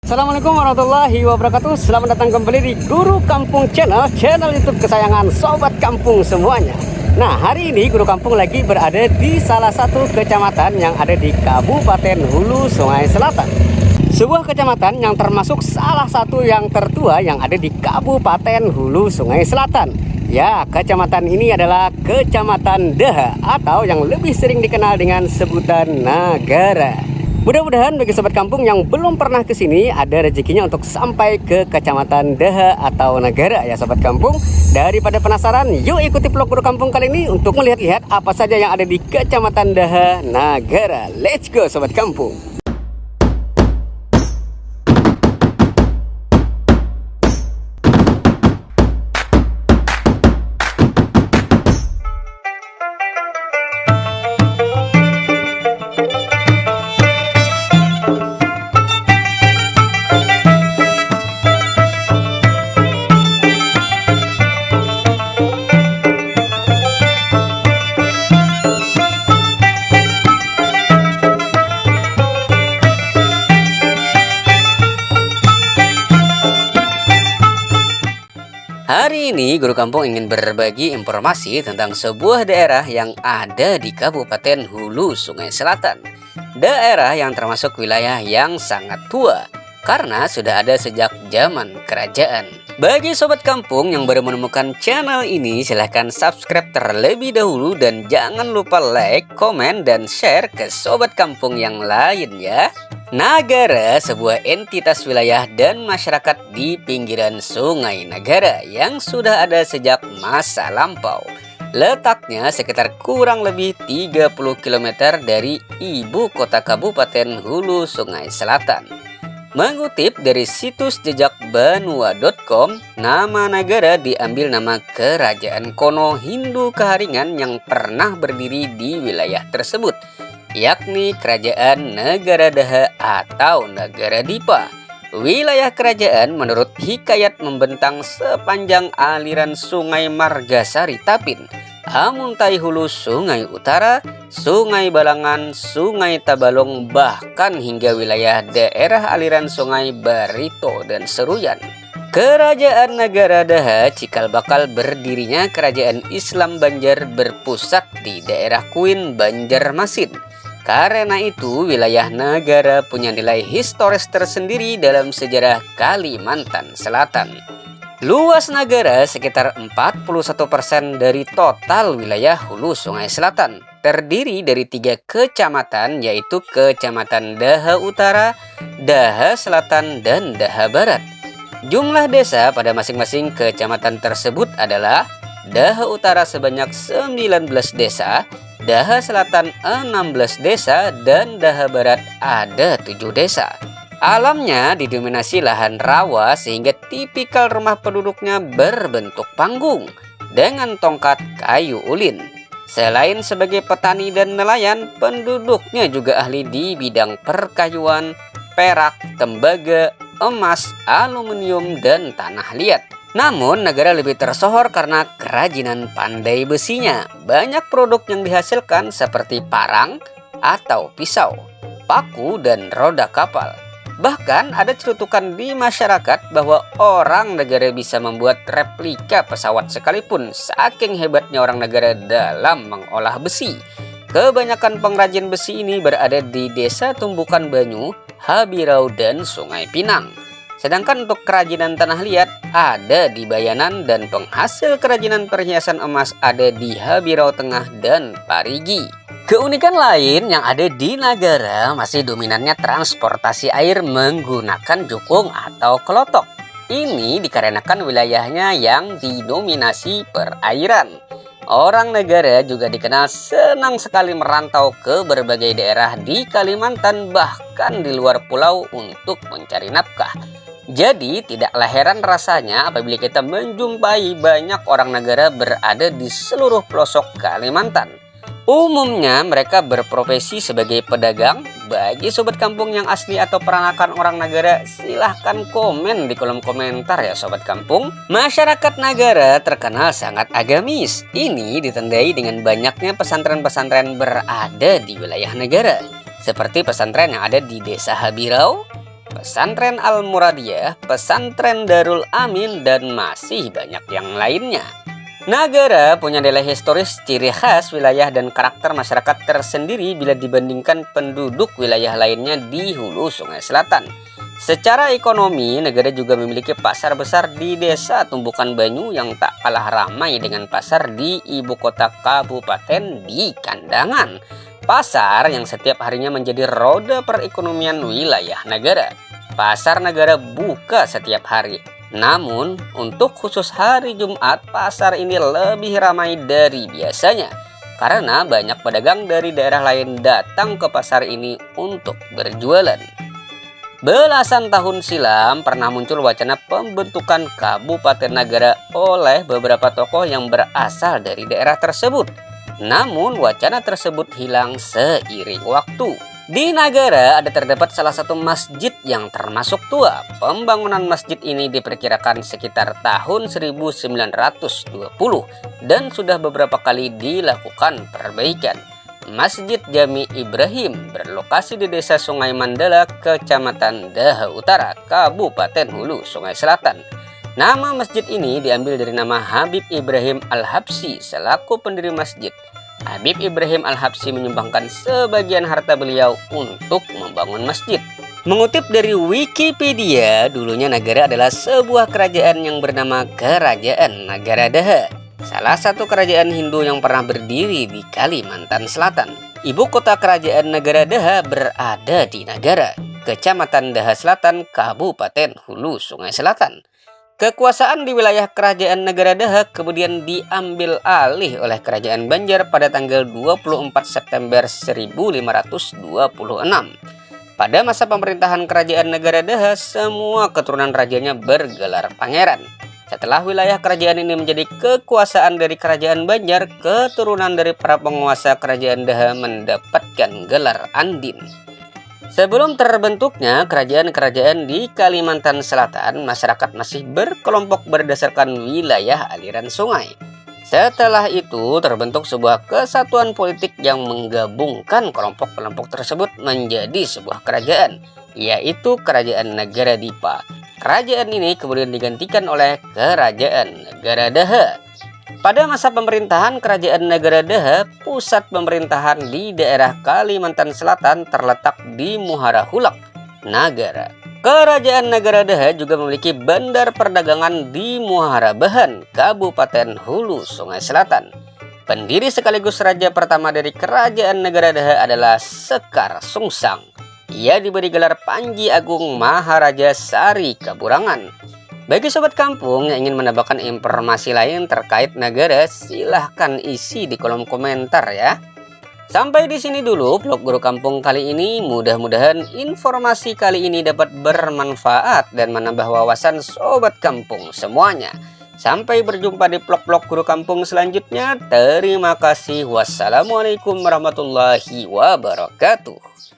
Assalamualaikum warahmatullahi wabarakatuh. Selamat datang kembali di Guru Kampung Channel YouTube kesayangan Sobat Kampung semuanya. Nah, hari ini Guru Kampung lagi berada di salah satu kecamatan yang ada di Kabupaten Hulu Sungai Selatan. Sebuah kecamatan yang termasuk salah satu yang tertua yang ada di Kabupaten Hulu Sungai Selatan. Ya, kecamatan ini adalah Kecamatan Daha atau yang lebih sering dikenal dengan sebutan Nagara. Mudah-mudahan bagi sobat kampung yang belum pernah ke sini ada rezekinya untuk sampai ke Kecamatan Daha atau Nagara ya sobat kampung. Daripada penasaran, yuk ikuti vlog Guru Kampung kali ini untuk melihat-lihat apa saja yang ada di Kecamatan Daha Nagara. Let's go sobat kampung. Hari ini Guru Kampung ingin berbagi informasi tentang sebuah daerah yang ada di Kabupaten Hulu Sungai Selatan. Daerah yang termasuk wilayah yang sangat tua karena sudah ada sejak zaman kerajaan. Bagi sobat kampung yang baru menemukan channel ini, silahkan subscribe terlebih dahulu dan jangan lupa like, komen, dan share ke sobat kampung yang lain ya. Nagara, sebuah entitas wilayah dan masyarakat di pinggiran Sungai Nagara yang sudah ada sejak masa lampau. Letaknya sekitar kurang lebih 30 km dari ibu kota Kabupaten Hulu Sungai Selatan. Mengutip dari situs jejak banua.com, nama Nagara diambil nama kerajaan Kono Hindu Kaharingan yang pernah berdiri di wilayah tersebut, yakni Kerajaan Negara Daha atau Nagara Dipa. Wilayah kerajaan menurut hikayat membentang sepanjang aliran Sungai Margasari Tapin, Amuntai Hulu Sungai Utara, Sungai Balangan, Sungai Tabalong, bahkan hingga wilayah daerah aliran Sungai Barito dan Seruyan. Kerajaan Nagara Daha cikal bakal berdirinya Kerajaan Islam Banjar berpusat di daerah Kuin, Banjarmasin. Karena itu, wilayah Nagara punya nilai historis tersendiri dalam sejarah Kalimantan Selatan. Luas Nagara sekitar 41% dari total wilayah Hulu Sungai Selatan. Terdiri dari 3 kecamatan, yaitu Kecamatan Daha Utara, Daha Selatan, dan Daha Barat. Jumlah desa pada masing-masing kecamatan tersebut adalah Daha Utara sebanyak 19 desa, Daha Selatan 16 desa, dan Daha Barat ada 7 desa. Alamnya didominasi lahan rawa sehingga tipikal rumah penduduknya berbentuk panggung dengan tongkat kayu ulin. Selain sebagai petani dan nelayan, penduduknya juga ahli di bidang perkayuan, perak, tembaga, emas, aluminium, dan tanah liat. Namun, Nagara lebih tersohor karena kerajinan pandai besinya. Banyak produk yang dihasilkan seperti parang atau pisau, paku, dan roda kapal. Bahkan ada cerutukan di masyarakat bahwa orang Nagara bisa membuat replika pesawat sekalipun, saking hebatnya orang Nagara dalam mengolah besi. Kebanyakan pengrajin besi ini berada di Desa Tumbukan Banyu, Habirau, dan Sungai Pinang. Sedangkan untuk kerajinan tanah liat ada di Bayanan dan penghasil kerajinan perhiasan emas ada di Habirau Tengah dan Parigi. Keunikan lain yang ada di Nagara masih dominannya transportasi air menggunakan jukung atau kelotok. Ini dikarenakan wilayahnya yang didominasi perairan. Orang Nagara juga dikenal senang sekali merantau ke berbagai daerah di Kalimantan bahkan di luar pulau untuk mencari nafkah. Jadi tidaklah heran rasanya apabila kita menjumpai banyak orang Nagara berada di seluruh pelosok Kalimantan. Umumnya mereka berprofesi sebagai pedagang. Bagi sobat kampung yang asli atau peranakan orang Nagara, silahkan komen di kolom komentar ya sobat kampung. Masyarakat Nagara terkenal sangat agamis. Ini ditandai dengan banyaknya pesantren-pesantren berada di wilayah Nagara, seperti pesantren yang ada di Desa Habirau, Pesantren Al-Muradiyah, Pesantren Darul Amin, dan masih banyak yang lainnya. Nagara punya nilai historis, ciri khas wilayah, dan karakter masyarakat tersendiri bila dibandingkan penduduk wilayah lainnya di hulu Sungai Selatan. Secara ekonomi, negara juga memiliki pasar besar di Desa Tumbukan Banyu yang tak kalah ramai dengan pasar di ibu kota kabupaten di Kandangan. Pasar yang setiap harinya menjadi roda perekonomian wilayah negara. Pasar negara buka setiap hari. Namun, untuk khusus hari Jumat, pasar ini lebih ramai dari biasanya karena banyak pedagang dari daerah lain datang ke pasar ini untuk berjualan. Belasan tahun silam pernah muncul wacana pembentukan Kabupaten Nagara oleh beberapa tokoh yang berasal dari daerah tersebut. Namun, wacana tersebut hilang seiring waktu. Di Nagara ada terdapat salah satu masjid yang termasuk tua. Pembangunan masjid ini diperkirakan sekitar tahun 1920 dan sudah beberapa kali dilakukan perbaikan. Masjid Jami Ibrahim berlokasi di Desa Sungai Mandala, Kecamatan Daha Utara, Kabupaten Hulu Sungai Selatan. Nama masjid ini diambil dari nama Habib Ibrahim Al-Habsyi selaku pendiri masjid. Habib Ibrahim Al-Habsyi menyumbangkan sebagian harta beliau untuk membangun masjid. Mengutip dari Wikipedia, dulunya Nagara adalah sebuah kerajaan yang bernama Kerajaan Nagara Daha, salah satu kerajaan Hindu yang pernah berdiri di Kalimantan Selatan. Ibu kota kerajaan Nagara Daha berada di Nagara, Kecamatan Daha Selatan, Kabupaten Hulu Sungai Selatan. Kekuasaan di wilayah kerajaan Nagara Daha kemudian diambil alih oleh kerajaan Banjar pada tanggal 24 September 1526. Pada masa pemerintahan kerajaan Nagara Daha, semua keturunan rajanya bergelar pangeran. Setelah wilayah kerajaan ini menjadi kekuasaan dari kerajaan Banjar, keturunan dari para penguasa kerajaan Daha mendapatkan gelar Andin. Sebelum terbentuknya kerajaan-kerajaan di Kalimantan Selatan, masyarakat masih berkelompok berdasarkan wilayah aliran sungai. Setelah itu terbentuk sebuah kesatuan politik yang menggabungkan kelompok-kelompok tersebut menjadi sebuah kerajaan, yaitu Kerajaan Nagara Dipa. Kerajaan ini kemudian digantikan oleh Kerajaan Nagara Daha. Pada masa pemerintahan Kerajaan Nagara Daha, pusat pemerintahan di daerah Kalimantan Selatan terletak di Muara Hulak, Nagara. Kerajaan Nagara Daha juga memiliki bandar perdagangan di Muara Bahan, Kabupaten Hulu Sungai Selatan. Pendiri sekaligus raja pertama dari Kerajaan Nagara Daha adalah Sekar Sungsang. Ia diberi gelar Panji Agung Maharaja Sari Kaburangan. Bagi sobat kampung yang ingin mendapatkan informasi lain terkait Nagara, silahkan isi di kolom komentar ya. Sampai di sini dulu vlog Guru Kampung kali ini. Mudah-mudahan informasi kali ini dapat bermanfaat dan menambah wawasan sobat kampung semuanya. Sampai berjumpa di vlog-vlog Guru Kampung selanjutnya. Terima kasih. Wassalamualaikum warahmatullahi wabarakatuh.